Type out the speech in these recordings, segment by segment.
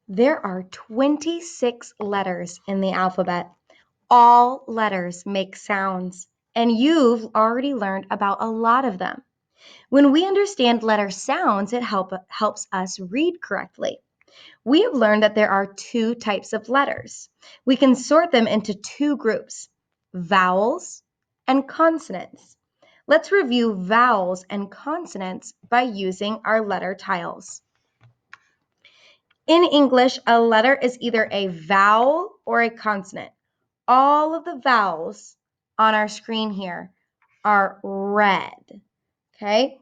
There are 26 letters in the alphabet. All letters make sounds, and you've already learned about a lot of them. When we understand letter sounds, it helps us read correctly. We have learned that there are two types of letters. We can sort them into two groups, vowels and consonants. Let's review vowels and consonants by using our letter tiles. In English, a letter is either a vowel or a consonant. All of the vowels on our screen here are red, okay?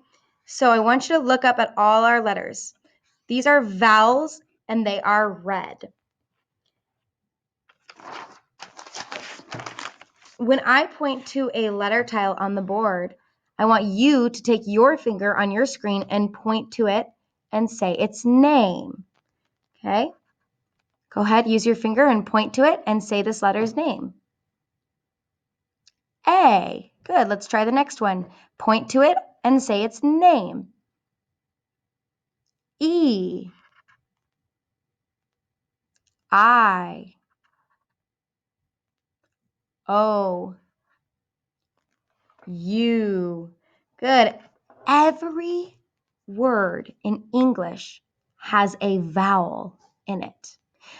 So I want you to look up at all our letters. These are vowels and they are red. When I point to a letter tile on the board, I want you to take your finger on your screen and point to it and say its name, okay? Go ahead, use your finger and point to it and say this letter's name. A. Good. Let's try the next one. Point to it and say its name. E. I. O. U. Good. Every word in English has a vowel in it.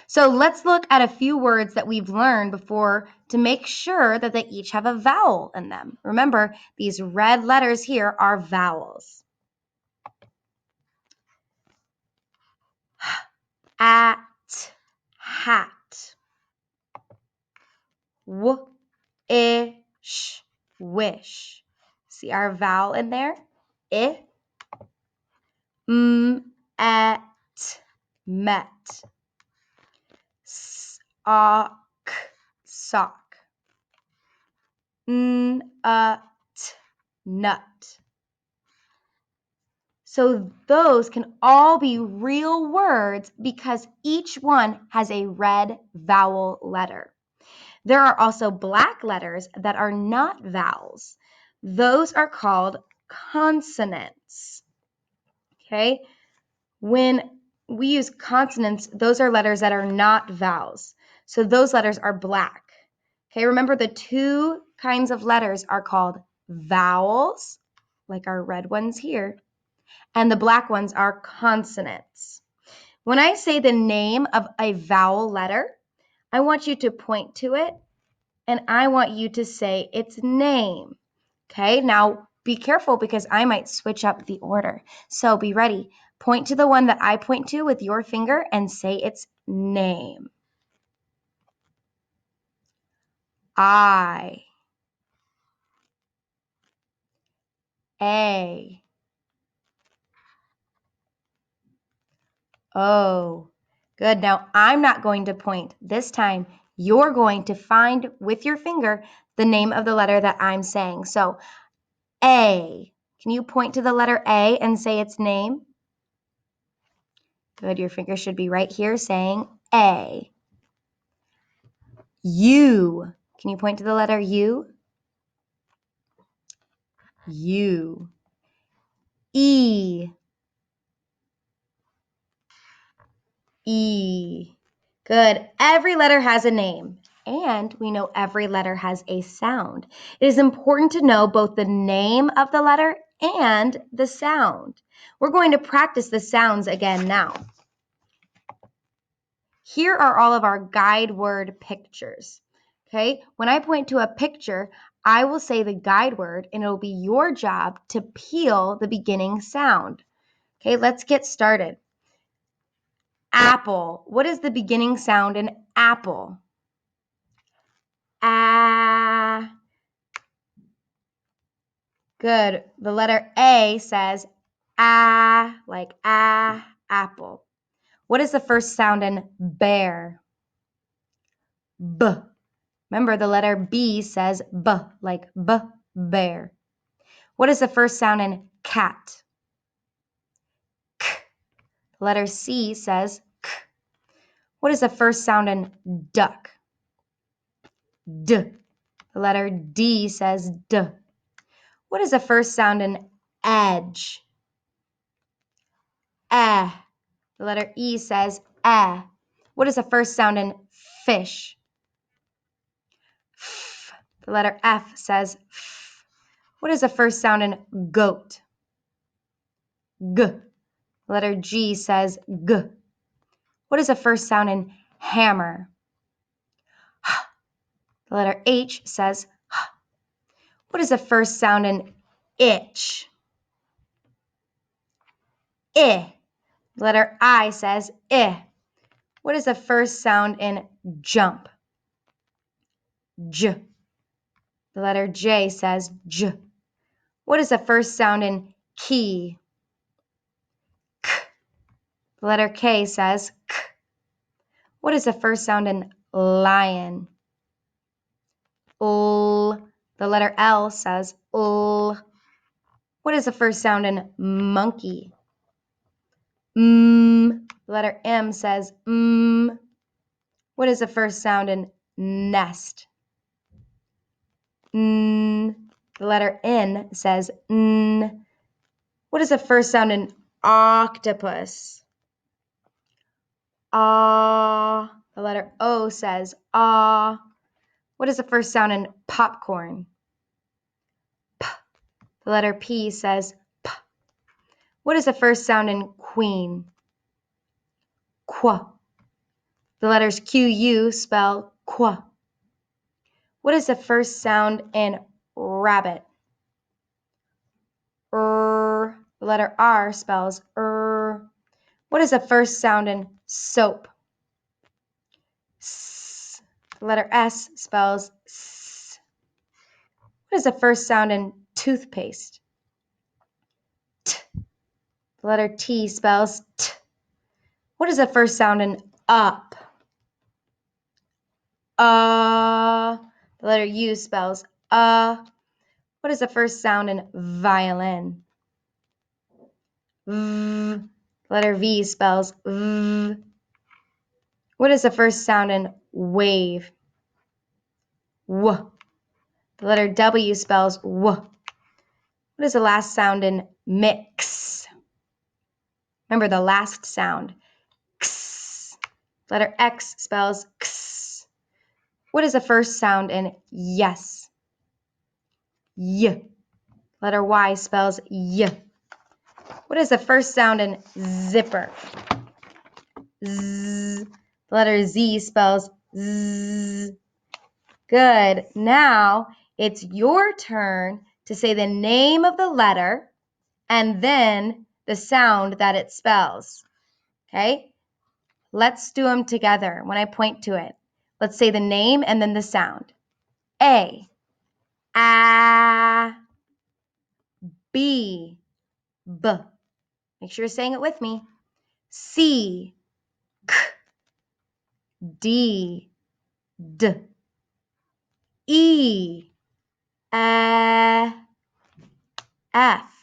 So let's look at a few words that we've learned before to make sure that they each have a vowel in them. Remember, these red letters here are vowels. At, hat. Ish, wish. See our vowel in there? I. At, met. Sock, sock. Nut, nut. So those can all be real words because each one has a red vowel letter. There are also black letters that are not vowels. Those are called consonants. Okay? When we use consonants, those are letters that are not vowels. So those letters are black. Okay, remember the two kinds of letters are called vowels, like our red ones here, and the black ones are consonants. When I say the name of a vowel letter, I want you to point to it and I want you to say its name. Okay, now be careful because I might switch up the order. So be ready. Point to the one that I point to with your finger and say its name. I. A. O. Good. Now I'm not going to point. This time you're going to find with your finger the name of the letter that I'm saying. So A. Can you point to the letter A and say its name? Good. Your finger should be right here saying A. U. Can you point to the letter U? U. E. E. Good. Every letter has a name, and we know every letter has a sound. It is important to know both the name of the letter and the sound. We're going to practice the sounds again now. Here are all of our guide word pictures. Okay, when I point to a picture, I will say the guide word, and it'll be your job to peel the beginning sound. Okay, let's get started. Apple. What is the beginning sound in apple? Ah. Good. The letter A says ah, like ah, apple. What is the first sound in bear? B. Remember, the letter B says B, like B, bear. What is the first sound in cat? K. The letter C says K. What is the first sound in duck? D. The letter D says D. What is the first sound in edge? Eh. The letter E says eh. What is the first sound in fish? F. The letter F says F. What is the first sound in goat? G. The letter G says G. What is the first sound in hammer? H. The letter H says H. What is the first sound in itch? I. The letter I says I. What is the first sound in jump? J. The letter J says J. What is the first sound in key? K. The letter K says K. What is the first sound in lion? L. The letter L says L. What is the first sound in monkey? M. The letter M says M. What is the first sound in nest? N. The letter N says N. What is the first sound in octopus? Ah. The letter O says ah. What is the first sound in popcorn? P. The letter P says P. What is the first sound in queen? Qu. The letters Q-U spell qu. What is the first sound in rabbit? R. The letter R spells R. What is the first sound in soap? S. The letter S spells S. What is the first sound in toothpaste? T. The letter T spells T. What is the first sound in up? The letter U spells What is the first sound in violin? V. The letter V spells V. What is the first sound in wave? W. The letter W spells W. What is the last sound in mix? Remember the last sound. X. The letter X spells X. What is the first sound in yes? Y. Letter Y spells Y. What is the first sound in zipper? Z. The letter Z spells Z. Good. Now it's your turn to say the name of the letter and then the sound that it spells. Okay? Let's do them together when I point to it. Let's say the name and then the sound. A. B. B. Make sure you're saying it with me. C. K. D. D. E. F. F.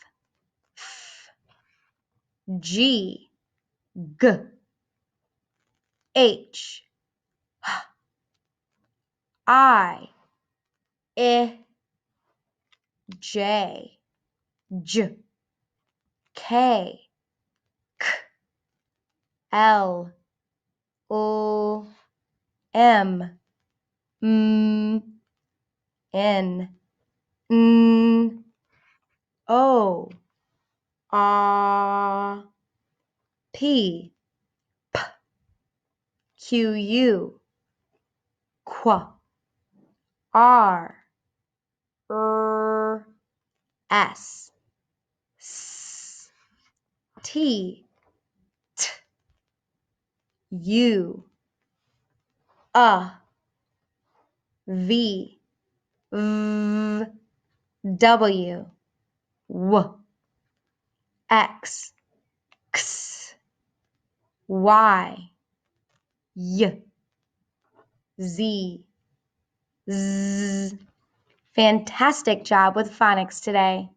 G. G. H. I. J. J. K. K. L. O. M. M. N. N. O. R. P. P. Q. U. Qu. R. S. S. T. T. U. V. V. W. W. X. X. Y. Y. Z. Z. Fantastic job with phonics today.